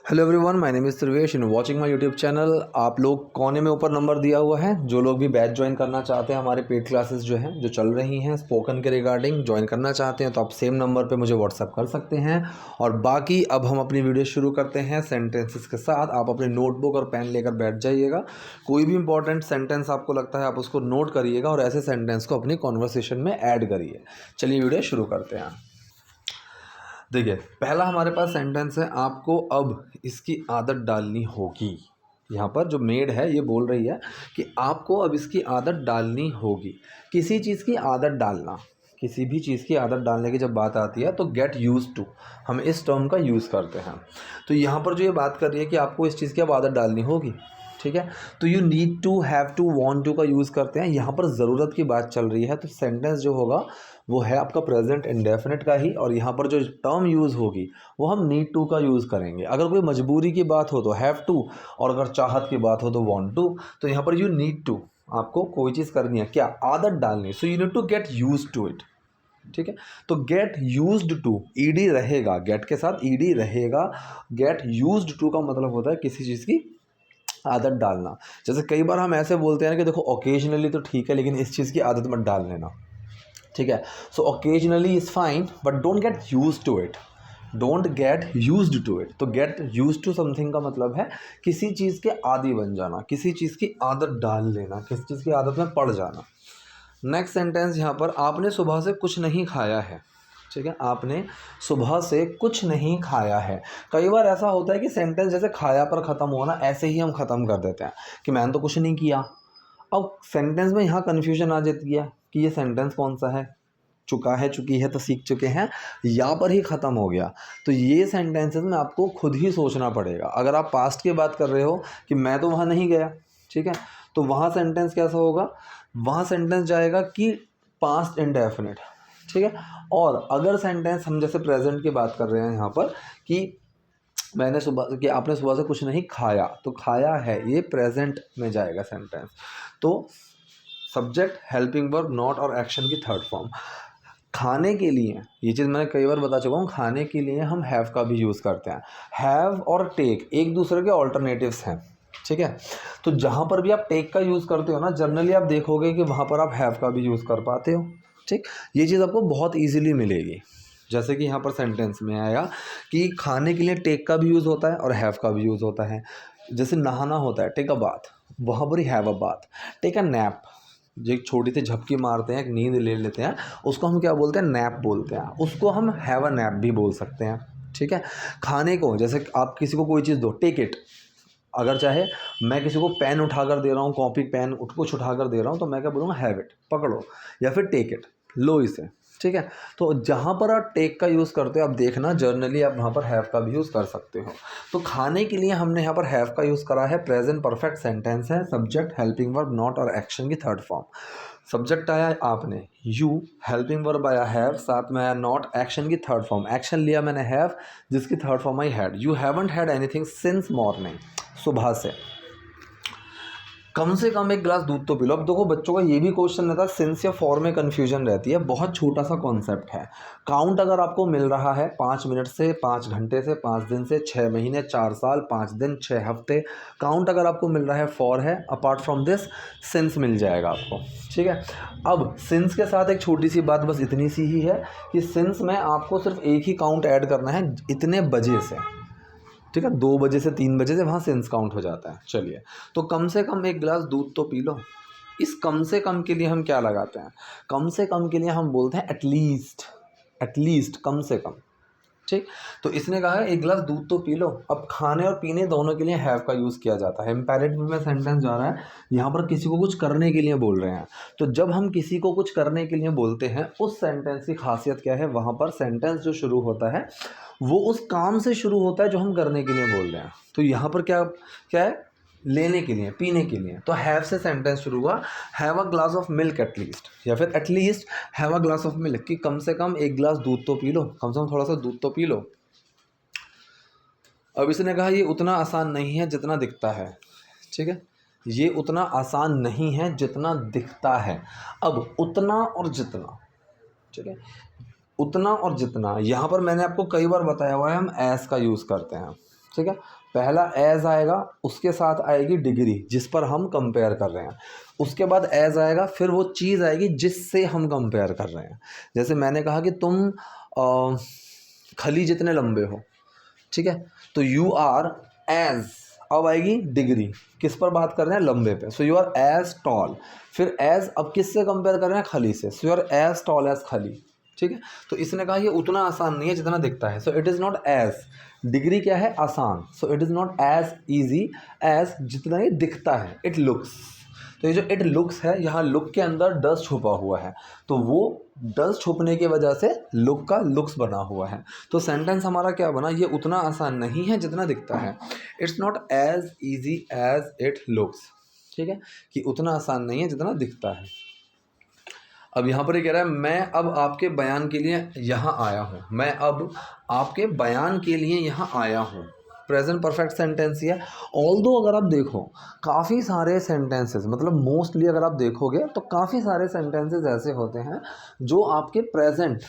Hello everyone, my name is Sarvesh and watching my YouTube channel. आप लोग कोने में ऊपर नंबर दिया हुआ है, जो लोग भी बैच ज्वाइन करना चाहते हैं, हमारे पेड क्लासेस जो हैं जो चल रही हैं स्पोकन के रिगार्डिंग ज्वाइन करना चाहते हैं तो आप सेम नंबर पे मुझे व्हाट्सअप कर सकते हैं। और बाकी अब हम अपनी वीडियो शुरू करते हैं सेंटेंसेस के साथ। आप अपने नोटबुक और पेन लेकर बैठ जाइएगा। कोई भी इंपॉर्टेंट सेंटेंस आपको लगता है आप उसको नोट करिएगा और ऐसे सेंटेंस को अपनी कॉन्वर्सेशन में ऐड करिए। चलिए वीडियो शुरू करते हैं। देखिए, पहला हमारे पास सेंटेंस है, आपको अब इसकी आदत डालनी होगी। यहाँ पर जो मेड है ये बोल रही है कि आपको अब इसकी आदत डालनी होगी। किसी चीज़ की आदत डालना, किसी भी चीज़ की आदत डालने की जब बात आती है तो गेट यूज टू, हम इस टर्म का यूज़ करते हैं। तो यहाँ पर जो ये बात कर रही है कि आपको इस चीज़ की अब आदत डालनी होगी, ठीक है। तो you need to, have to, want to का यूज़ करते हैं। यहाँ पर ज़रूरत की बात चल रही है तो सेंटेंस जो होगा वो है आपका प्रेजेंट इंडेफिनिट का ही, और यहाँ पर जो टर्म यूज़ होगी वो हम नीड टू का यूज़ करेंगे। अगर कोई मजबूरी की बात हो तो हैव टू, और अगर चाहत की बात हो तो वांट टू। तो यहाँ पर यू नीड टू, आपको कोई चीज़ करनी है, क्या, आदत डालनी। So you need to get use to it, ठीक है। तो गेट यूज्ड टू, ईडी रहेगा, गेट के साथ ईडी रहेगा। गेट यूज्ड टू का मतलब होता है किसी चीज़ की आदत डालना। जैसे कई बार हम ऐसे बोलते हैं कि देखो ओकेजनली तो ठीक है लेकिन इस चीज़ की आदत मत डाल लेना, ठीक है। So occasionally is fine but don't get use to it, don't get used to it. तो गेट यूज टू समथिंग का मतलब है किसी चीज़ के आदी बन जाना, किसी चीज़ की आदत डाल लेना, किसी चीज़ की आदत में पड़ जाना। नेक्स्ट सेंटेंस यहाँ पर, आपने सुबह से कुछ नहीं खाया है, ठीक है। आपने सुबह से कुछ नहीं खाया है। कई बार ऐसा होता है कि सेंटेंस जैसे खाया पर ख़त्म हुआ ना, ऐसे ही हम ख़त्म कर देते हैं कि मैंने तो कुछ नहीं किया। अब सेंटेंस में यहाँ कन्फ्यूजन आ जाती है कि ये सेंटेंस कौन सा है, चुका है, चुकी है, तो सीख चुके हैं, यहाँ पर ही ख़त्म हो गया। तो ये सेंटेंसेस में आपको खुद ही सोचना पड़ेगा। अगर आप पास्ट की बात कर रहे हो कि मैं तो वहाँ नहीं गया, ठीक है, तो वहाँ सेंटेंस कैसा होगा, वहाँ सेंटेंस जाएगा कि पास्ट इंडेफिनिट, ठीक है। और अगर सेंटेंस हम जैसे प्रेजेंट की बात कर रहे हैं यहाँ पर कि मैंने सुबह, कि आपने सुबह से कुछ नहीं खाया, तो खाया है ये प्रेजेंट में जाएगा सेंटेंस। तो सब्जेक्ट, हेल्पिंग वर्ब, नॉट और एक्शन की थर्ड फॉर्म। खाने के लिए, ये चीज़ मैंने कई बार बता चुका हूँ, खाने के लिए हम हैव का भी यूज़ करते हैं। हैव और टेक एक दूसरे के ऑल्टरनेटिव्स हैं, ठीक है। तो जहाँ पर भी आप टेक का यूज़ करते हो ना, जनरली आप देखोगे कि वहाँ पर आप हैव का भी यूज़ कर पाते हो, ठीक। ये चीज़ आपको बहुत ईजीली मिलेगी। जैसे कि यहाँ पर सेंटेंस में आया कि खाने के लिए टेक का भी यूज़ होता है और हैव का भी यूज़ होता है। जैसे नहाना होता है, टेक अ बाथ, वहाँ पर ही have a bath. Take a nap, जो एक छोटी सी झपकी मारते हैं, एक नींद ले लेते हैं, उसको हम क्या बोलते हैं, नैप बोलते हैं। उसको हम हैव अ नैप भी बोल सकते हैं, ठीक है। खाने को, जैसे आप किसी को कोई चीज़ दो, टेक इट। अगर चाहे मैं किसी को पेन उठाकर दे रहा हूँ, कॉपी पेन कुछ उठाकर दे रहा हूँ, तो मैं क्या बोलूँगा, हैव इट, पकड़ो, या फिर टेक इट, लो इसे, ठीक है। तो जहाँ पर आप टेक का यूज़ करते हो, आप देखना जर्नली आप वहाँ पर हैव का भी यूज़ कर सकते हो। तो खाने के लिए हमने यहाँ पर हैव का यूज़ करा है, प्रेजेंट परफेक्ट सेंटेंस है, सब्जेक्ट, हेल्पिंग वर्ब, नॉट और एक्शन की थर्ड फॉर्म। सब्जेक्ट आया आपने यू, हेल्पिंग वर्ब आया हैव, साथ में आया नॉट, एक्शन की थर्ड फॉर्म, एक्शन लिया मैंने हैव, जिसकी third form I had. You haven't had anything since morning, सुबह से। कम से कम एक गिलास दूध तो पी लो। अब देखो बच्चों का ये भी क्वेश्चन रहता है, सिंस या फॉर में कन्फ्यूजन रहती है। बहुत छोटा सा कॉन्सेप्ट है। काउंट अगर आपको मिल रहा है 5 मिनट से, 5 घंटे से, 5 दिन से, 6 महीने, 4 साल, 5 दिन, 6 हफ्ते, काउंट अगर आपको मिल रहा है फॉर है, अपार्ट फ्रॉम दिस सिंस मिल जाएगा आपको, ठीक है। अब सिंस के साथ एक छोटी सी बात बस इतनी सी ही है कि सिंस में आपको सिर्फ एक ही काउंट ऐड करना है, इतने बजे से, ठीक है। 2 बजे से 3 बजे से वहाँ सिंस काउंट हो जाता है। चलिए, तो कम से कम एक गिलास दूध तो पी लो। इस कम से कम के लिए हम क्या लगाते हैं, कम से कम के लिए हम बोलते हैं एटलीस्ट, एटलीस्ट कम से कम, ठीक। तो इसने कहा है एक गिलास दूध तो पी लो। अब खाने और पीने दोनों के लिए हैव का यूज़ किया जाता है। इम्पेरेटिव में सेंटेंस जा रहा है, यहाँ पर किसी को कुछ करने के लिए बोल रहे हैं। तो जब हम किसी को कुछ करने के लिए बोलते हैं, उस सेंटेंस की खासियत क्या है, वहाँ पर सेंटेंस जो शुरू होता है वो उस काम से शुरू होता है जो हम करने के लिए बोल रहे हैं। तो यहाँ पर क्या क्या है, लेने के लिए, पीने के लिए। तो हैव से सेंटेंस शुरू हुआ, have a glass of milk at least, या फिर at least have a glass of milk, कि कम से कम एक गिलास दूध तो पी लो, कम से कम थोड़ा सा दूध तो पी लो। अब इसने कहा ये उतना आसान नहीं है जितना दिखता है, ठीक है। ये उतना आसान नहीं है जितना दिखता है। अब उतना और जितना, ठीक है, उतना और जितना, यहाँ पर मैंने आपको कई बार बताया हुआ है हम एस का यूज़ करते हैं, ठीक है। पहला एज आएगा, उसके साथ आएगी डिग्री जिस पर हम कंपेयर कर रहे हैं, उसके बाद एज आएगा, फिर वो चीज़ आएगी जिससे हम कंपेयर कर रहे हैं। जैसे मैंने कहा कि तुम खली जितने लंबे हो, ठीक है, तो यू आर एज, अब आएगी डिग्री, किस पर बात कर रहे हैं, लंबे पे, so you are as tall. फिर एज अब किससे कंपेयर कर रहे हैं, खली से, so you are as tall as Khali, ठीक है। तो इसने कहा ये उतना आसान नहीं है जितना दिखता है, so it is not as, degree क्या है, आसान, so it is not as easy as जितना ये दिखता है, इट लुक्स। तो ये जो इट लुक्स है, यहाँ लुक के अंदर डस छुपा हुआ है, तो वो डस छुपने की वजह से लुक का लुक्स बना हुआ है। तो सेंटेंस हमारा क्या बना, ये उतना आसान नहीं है जितना दिखता है, it's not as easy as it looks, ठीक है, कि उतना आसान नहीं है जितना दिखता है। अब यहाँ पर ये कह रहा है मैं अब आपके बयान के लिए यहाँ आया हूँ, मैं अब आपके बयान के लिए यहाँ आया हूँ, प्रेजेंट परफेक्ट सेंटेंस ही है। ऑल्दो अगर आप देखो काफ़ी सारे सेंटेंसेस, मतलब मोस्टली अगर आप देखोगे तो काफ़ी सारे सेंटेंसेस ऐसे होते हैं जो आपके प्रेजेंट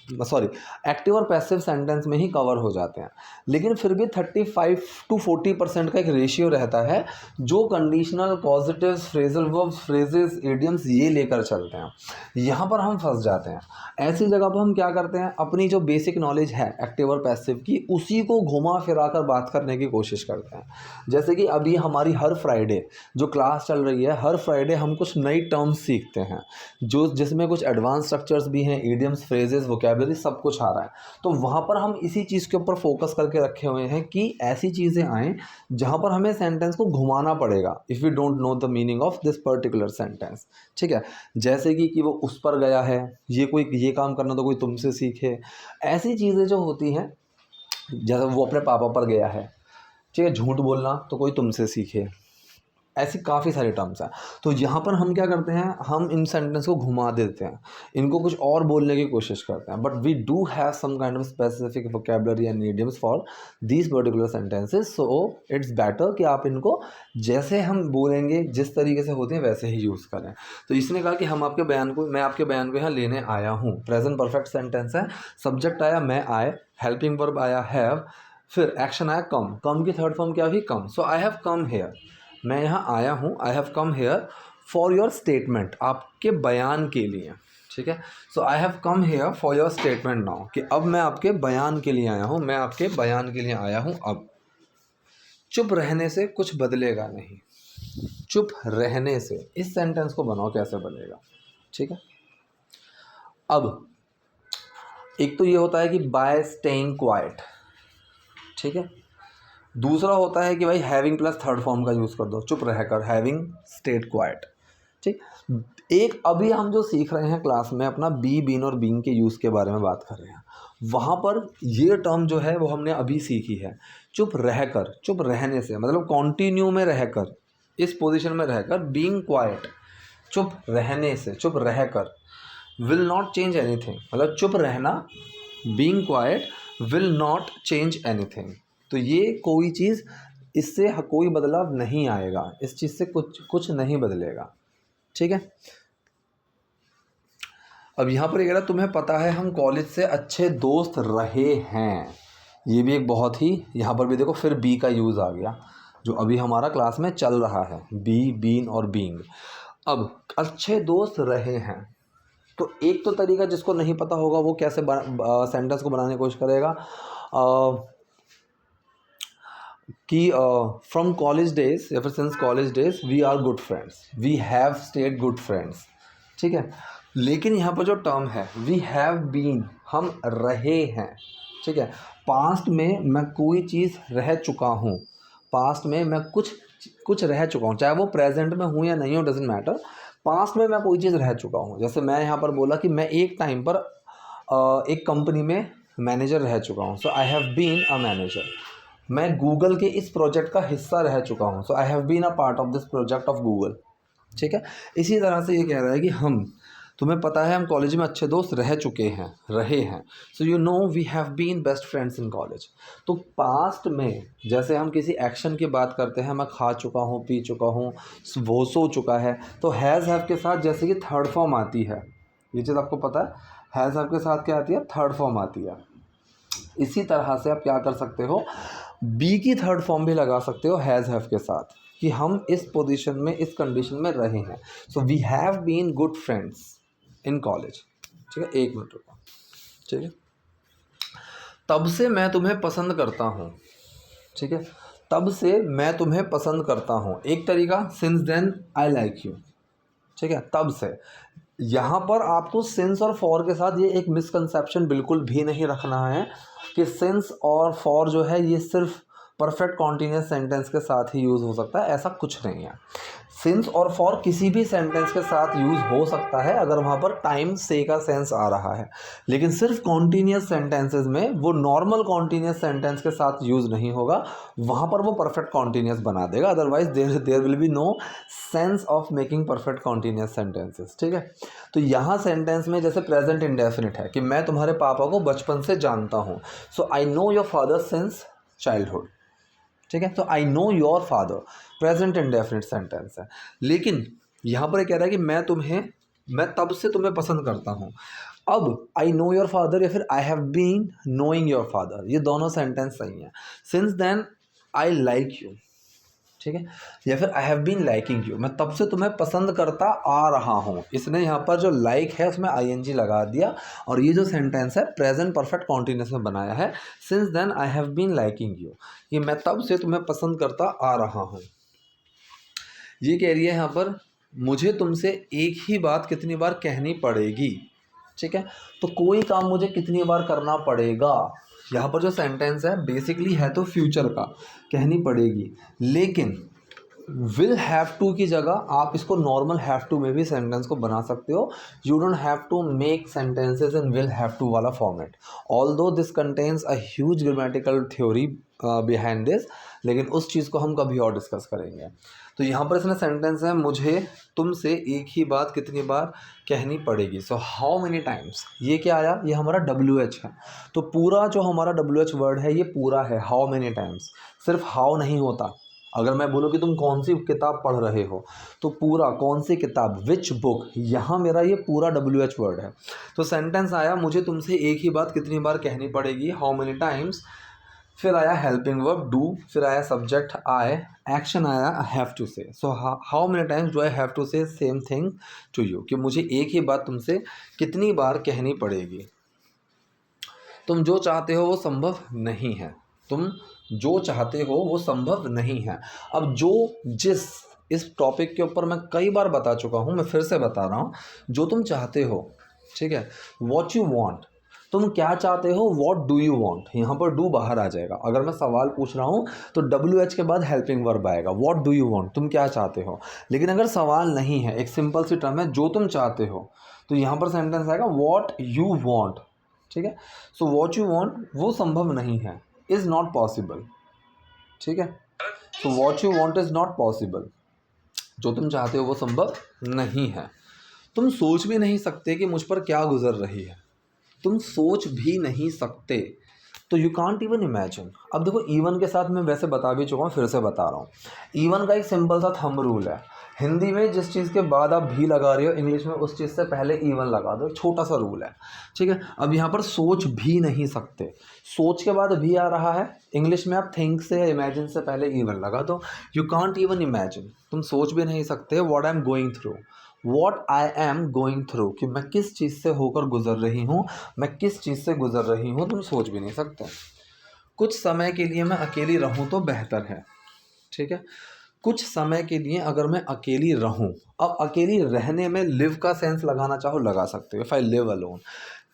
एक्टिव और पैसिव सेंटेंस में ही कवर हो जाते हैं, लेकिन फिर भी 35 to 40% का एक रेशियो रहता है जो conditional, positive, phrasal verbs, phrases, idioms ये लेकर चलते हैं। यहाँ पर हम फंस जाते हैं। ऐसी जगह पर हम क्या करते हैं, अपनी जो बेसिक नॉलेज है एक्टिव और पैसिव की, उसी को घुमा फिरा कर बात करने की कोशिश करते हैं। जैसे कि अभी हमारी हर फ्राइडे जो क्लास चल रही है, हर फ्राइडे हम कुछ नई टर्म्स सीखते हैं जो जिसमें कुछ एडवांस स्ट्रक्चर्स भी हैं, इडियम्स, फ्रेजेस, वोकैबुलरी सब कुछ आ रहा है। तो वहाँ पर हम इसी चीज़ के ऊपर फोकस करके रखे हुए हैं कि ऐसी चीज़ें आएँ जहाँ पर हमें सेंटेंस को घुमाना पड़ेगा if we don't know the meaning of this particular sentence, ठीक है। जैसे कि वो उस पर गया है, ये काम करना तो कोई तुमसे सीखे, ऐसी चीज़ें जो होती हैं, जैसे वो अपने पापा पर गया है, ठीक है, झूठ बोलना तो कोई तुमसे सीखे, ऐसी काफ़ी सारे टर्म्स हैं। तो यहाँ पर हम क्या करते हैं, हम इन सेंटेंस को घुमा देते हैं, इनको कुछ और बोलने की कोशिश करते हैं, but we do have some kind of specific vocabulary and idioms for these particular sentences, so it's better कि आप इनको जैसे हम बोलेंगे, जिस तरीके से होते हैं वैसे ही यूज़ करें। तो इसने कहा कि मैं आपके बयान को यहाँ लेने आया हूँ, प्रेजेंट परफेक्ट सेंटेंस है, सब्जेक्ट आया मैं आए, हेल्पिंग वर्ब आया हैव, फिर एक्शन आया कम की थर्ड फॉर्म क्या हुई, कम, सो आई हैव कम हेयर, मैं यहाँ आया हूँ, I have come here for your statement, आपके बयान के लिए, ठीक है। So I have come here for your statement now, कि अब मैं आपके बयान के लिए आया हूँ, मैं आपके बयान के लिए आया हूँ। अब चुप रहने से कुछ बदलेगा नहीं, चुप रहने से, इस सेंटेंस को बनाओ कैसे बनेगा, ठीक है। अब एक तो ये होता है कि बाय स्टेइंग क्वाइट, ठीक है। दूसरा होता है कि भाई हैविंग प्लस थर्ड फॉर्म का यूज़ कर दो, चुप रहकर, हैविंग स्टेड क्वाइट, ठीक। एक अभी हम जो सीख रहे हैं क्लास में अपना बीन और बीइंग के यूज़ के बारे में बात कर रहे हैं, वहाँ पर ये टर्म जो है वो हमने अभी सीखी है, चुप रहकर, चुप रहने से, मतलब कॉन्टिन्यू में रहकर, इस पोजीशन में रहकर, बीइंग क्वाइट, चुप रहने से, चुप रहकर, विल नॉट चेंज एनीथिंग, मतलब चुप रहना, being quite will not change anything, तो ये कोई चीज़, इससे कोई बदलाव नहीं आएगा, इस चीज़ से कुछ नहीं बदलेगा, ठीक है। अब यहाँ पर ये कह रहा तुम्हें पता है हम कॉलेज से अच्छे दोस्त रहे हैं, ये भी एक बहुत ही, यहाँ पर भी देखो फिर बी का यूज़ आ गया जो अभी हमारा क्लास में चल रहा है, बी, बीन और बीइंग। अब अच्छे दोस्त रहे हैं, तो एक तो तरीका जिसको नहीं पता होगा वो कैसे सेंटेंस को बनाने की कोशिश करेगा कि फ्रॉम कॉलेज डेज या फिर since college days we are good friends, we have stayed good friends, ठीक है। लेकिन यहाँ पर जो टर्म है वी हैव बीन, हम रहे हैं, ठीक है। पास्ट में मैं कोई चीज़ रह चुका हूँ, पास्ट में मैं कुछ रह चुका हूँ, चाहे वो प्रेजेंट में हूँ या नहीं हो, डजेंट मैटर, पास्ट में मैं कोई चीज़ रह चुका हूँ। जैसे मैं यहाँ पर बोला कि मैं एक टाइम पर एक कंपनी में मैनेजर रह चुका हूँ, so I have been a manager. मैं गूगल के इस प्रोजेक्ट का हिस्सा रह चुका हूँ, so I have been a part of this project of Google, ठीक है। इसी तरह से ये कह रहा है कि तुम्हें पता है हम कॉलेज में अच्छे दोस्त रहे हैं, so you know we have been best friends in college. तो पास्ट में जैसे हम किसी एक्शन की बात करते हैं, मैं खा चुका हूँ, पी चुका हूँ, वो सो चुका है, तो हैज़ हैव के साथ जैसे कि थर्ड फॉर्म आती है, ये चीज़ आपको पता है, हैज़ हैव के साथ क्या आती है, थर्ड फॉर्म आती है, इसी तरह से आप क्या कर सकते हो, बी की थर्ड फॉर्म भी लगा सकते हो हैज़ हैव के साथ, कि हम इस पोजीशन में, इस कंडीशन में रहे हैं। So we have been good friends in college. ठीक है, एक मिनट रुको। ठीक है, तब से मैं तुम्हें पसंद करता हूँ। ठीक है, तब से मैं तुम्हें पसंद करता हूँ। एक तरीका, since then I like you. ठीक है, तब से। यहाँ पर आपको सिंस और फॉर के साथ ये एक मिसकंसेप्शन बिल्कुल भी नहीं रखना है कि सिंस और फॉर जो है ये सिर्फ परफेक्ट कॉन्टीन्यूअस सेंटेंस के साथ ही यूज़ हो सकता है, ऐसा कुछ नहीं है। सिंस और फॉर किसी भी सेंटेंस के साथ यूज़ हो सकता है अगर वहाँ पर टाइम से का सेंस आ रहा है, लेकिन सिर्फ कॉन्टीन्यूअस सेंटेंसेस में वो नॉर्मल कॉन्टीन्यूअस सेंटेंस के साथ यूज़ नहीं होगा, वहाँ पर वो परफेक्ट कॉन्टीन्यूअस बना देगा। Otherwise there will be no sense of making perfect continuous sentences. ठीक है, तो यहाँ सेंटेंस में जैसे प्रेजेंट इंडेफिनिट है कि मैं तुम्हारे पापा को बचपन से जानता हूँ। So I know your father since childhood. ठीक है, तो I know your father present indefinite sentence है। लेकिन यहाँ पर कह रहा है कि मैं तब से तुम्हें पसंद करता हूँ। अब आई नो योर फादर या फिर I have been knowing your father, ये दोनों सेंटेंस सही हैं। Since then I like you. ठीक है, या फिर I have been liking you, मैं तब से तुम्हें पसंद करता आ रहा हूँ। इसने यहाँ पर जो लाइक है उसमें आईएनजी लगा दिया और ये जो सेंटेंस है प्रेजेंट परफेक्ट कॉन्टिन्यूअस में बनाया है। Since then I have been liking you, ये मैं तब से तुम्हें पसंद करता आ रहा हूँ। ये कह रही है यहाँ पर मुझे तुमसे एक ही बात कितनी बार कहनी पड़ेगी। ठीक है, तो कोई काम मुझे कितनी बार करना पड़ेगा, यहाँ पर जो सेंटेंस है बेसिकली है तो फ्यूचर का, कहनी पड़ेगी। लेकिन विल हैव टू की जगह आप इसको नॉर्मल हैव टू में भी सेंटेंस को बना सकते हो। You don't have to make sentences in will have to वाला format, although this contains a huge grammatical theory behind this, लेकिन उस चीज़ को हम कभी और डिस्कस करेंगे। तो यहाँ पर इसमें सेंटेंस है मुझे तुमसे एक ही बात कितनी बार कहनी पड़ेगी। सो हाउ मेनी टाइम्स, ये क्या आया, ये हमारा WH है। तो पूरा जो हमारा WH वर्ड है ये पूरा है हाउ मेनी टाइम्स, सिर्फ हाउ नहीं होता। अगर मैं बोलूँ कि तुम कौन सी किताब पढ़ रहे हो तो पूरा कौन सी किताब, विच बुक, यहाँ मेरा ये पूरा WH वर्ड है। तो सेंटेंस आया मुझे तुमसे एक ही बात कितनी बार कहनी पड़ेगी, हाउ मेनी टाइम्स। फिर आया हेल्पिंग वर्ब डू, फिर आया सब्जेक्ट आई, एक्शन आया आई have to say. So how many times do I have to say same thing to you, कि मुझे एक ही बात तुमसे कितनी बार कहनी पड़ेगी। तुम जो चाहते हो वो संभव नहीं है, तुम जो चाहते हो वो संभव नहीं है। अब जो जिस इस टॉपिक के ऊपर मैं कई बार बता चुका हूँ, मैं फिर से बता रहा हूँ, जो तुम चाहते हो। ठीक है, वॉट यू वॉन्ट, तुम क्या चाहते हो, वॉट डू यू वॉन्ट, यहाँ पर डू बाहर आ जाएगा। अगर मैं सवाल पूछ रहा हूँ तो WH के बाद हेल्पिंग वर्ब आएगा, वॉट डू यू वॉन्ट, तुम क्या चाहते हो। लेकिन अगर सवाल नहीं है, एक सिंपल सी टर्म है जो तुम चाहते हो, तो यहाँ पर सेंटेंस आएगा वॉट यू वॉन्ट। ठीक है, सो वॉट यू वॉन्ट वो संभव नहीं है, इज़ नॉट पॉसिबल। ठीक है, so what you want is not possible, जो तुम चाहते हो वो संभव नहीं है। तुम सोच भी नहीं सकते कि मुझ पर क्या गुजर रही है, तुम सोच भी नहीं सकते, तो यू कांट इवन इमेजिन। अब देखो इवन के साथ मैं वैसे बता भी चुका हूँ, फिर से बता रहा हूँ। इवन का एक सिंपल सा थंब रूल है, हिंदी में जिस चीज़ के बाद आप भी लगा रहे हो इंग्लिश में उस चीज़ से पहले इवन लगा दो, छोटा सा रूल है। ठीक है, अब यहाँ पर सोच भी नहीं सकते, सोच के बाद भी आ रहा है, इंग्लिश में आप थिंक से या इमेजिन से पहले इवन लगा दो। यू कांट इवन इमेजिन, तुम सोच भी नहीं सकते what I am going through, what I am going through, कि मैं किस चीज़ से होकर गुजर रही हूँ, मैं किस चीज़ से गुजर रही हूँ, तुम सोच भी नहीं सकते। कुछ समय के लिए मैं अकेली रहूँ तो बेहतर है। ठीक है, कुछ समय के लिए अगर मैं अकेली रहूँ, अब अकेली रहने में लिव का सेंस लगाना चाहो लगा सकते हो, इफ़ आई लिव अलोन,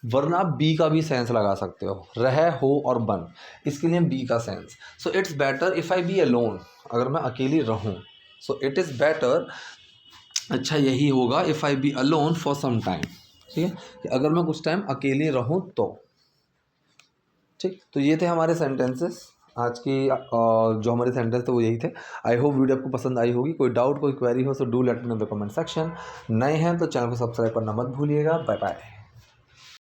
वरना आप बी का भी सेंस लगा सकते हो, रह हो और बन, इसके लिए बी का sense. So it's better if I be alone, अगर मैं अकेली रहूँ, सो इट इज़ बेटर, अच्छा यही होगा if I be alone for some time. ठीक है, कि अगर मैं कुछ टाइम अकेले रहूं तो। ठीक, तो ये थे हमारे सेंटेंसेस आज की, जो हमारे सेंटेंस थे वो यही थे। आई होप वीडियो आपको पसंद आई होगी। कोई डाउट कोई क्वेरी हो तो do let me in the comment section. नए हैं तो चैनल को सब्सक्राइब करना मत भूलिएगा। Bye bye.